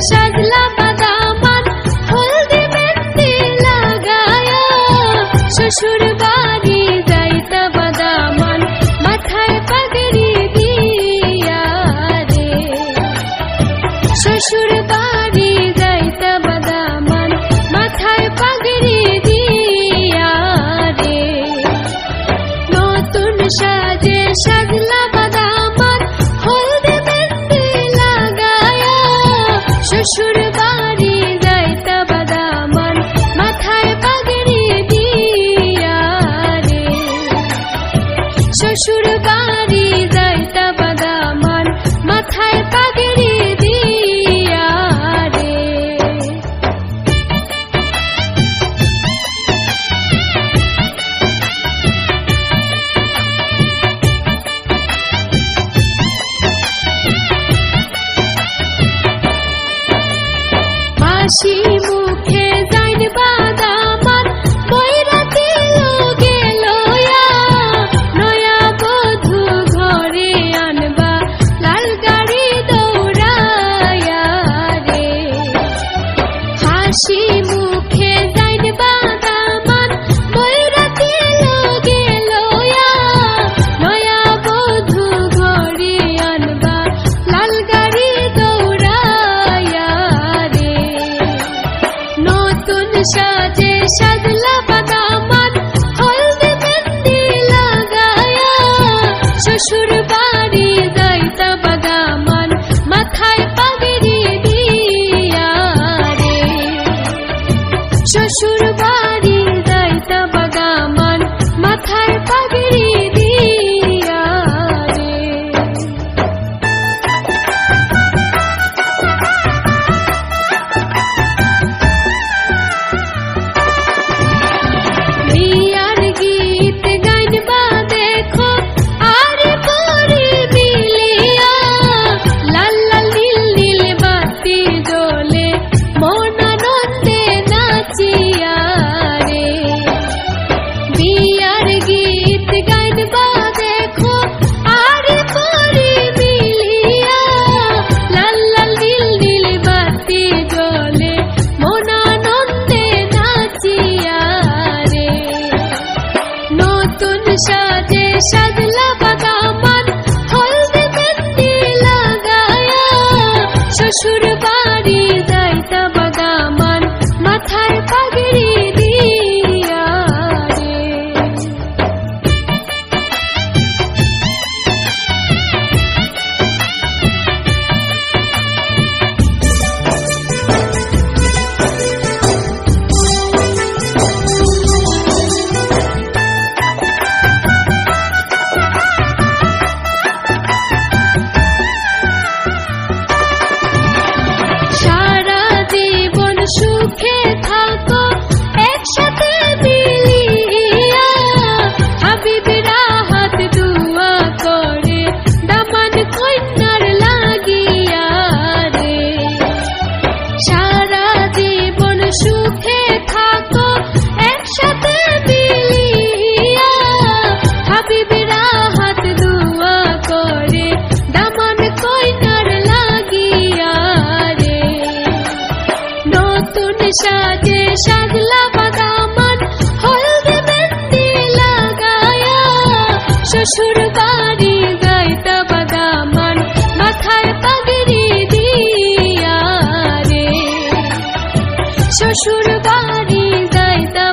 সাজলা বাদামান হলদি মেহেন্দি লাগায়া শ্বশুর বাড়ি যাইতা বাদামান মাথায় পাগড়ি দিয়া রে শ্বশুর বাড়ি যাইতা বাদামান মাথায় পাগড়ি দিয়া রে নতুন সাজে সাজলা বাদামান হলদি মেহেন্দি লাগায়া শ্বশুর বাড়ি যাইতা বাদামান মাথায় পাগড়ি দিয়া রে শ্বশুর বাড়ি যাইতা বাদামান মাথায় পাগড়ি দিয়া রে হাসি মুখে যাইন বাদামান বৈরাতি লোকে লয়া নয়া বধূ ঘরে আনবা লাল গাড়ি দৌড়ায়া রে হাসি মুখে যাইন বাদামান বৈরাতি লোকে লয়া নয়া বধূ ঘরে আনবা লাল গাড়ি দৌড়ায়া রে নতুন সাজে সাজলা বাদামান হলদি মেহেন্দি লাগায়া শ্বশুর বাড়ি যাইতা বাদামান মাথায় পাগড়ি দিয়া রে শ্বশুর বাড়ি যাইতা বাদামান মাথায় পাগড়ি দিয়া রে বিয়ার গীত গাইনবা দেখো আর পরি মিলিয়া লাল লাল নীল নীল বাতি জ্বলে মন আনন্দে নাচিয়া রে বিয়ার গীত গাইনবা দেখো আর পরি মিলিয়া লাল লাল নীল নীল বাতি জ্বলে মন আনন্দে নাচিয়া রে নতুন সাজে সাজলা বাদামান হলদি মেহেন্দি লাগায়া শ্বশুর বাড়ি যাইতা বাদামান মাথায় পাগড়ি দিয়া রে সারা জীবন সুখে থাকো একসাথে মিলিয়া হাবিবেরা হাত দুয়া করে দামান কন্যার লাগিয়া রে সারা জীবন সুখে থাকো একসাথে মিলিয়া হাবিবেরা হাত দুয়া করে দামান কন্যার লাগিয়া রে নতুন সাজে সাজলা বাদামান হলদি মেহেন্দি লাগায়া শ্বশুর বাড়ি যাইতা বাদামান মাথায় পাগড়ি দিয়া রে শ্বশুর বাড়ি যাইতা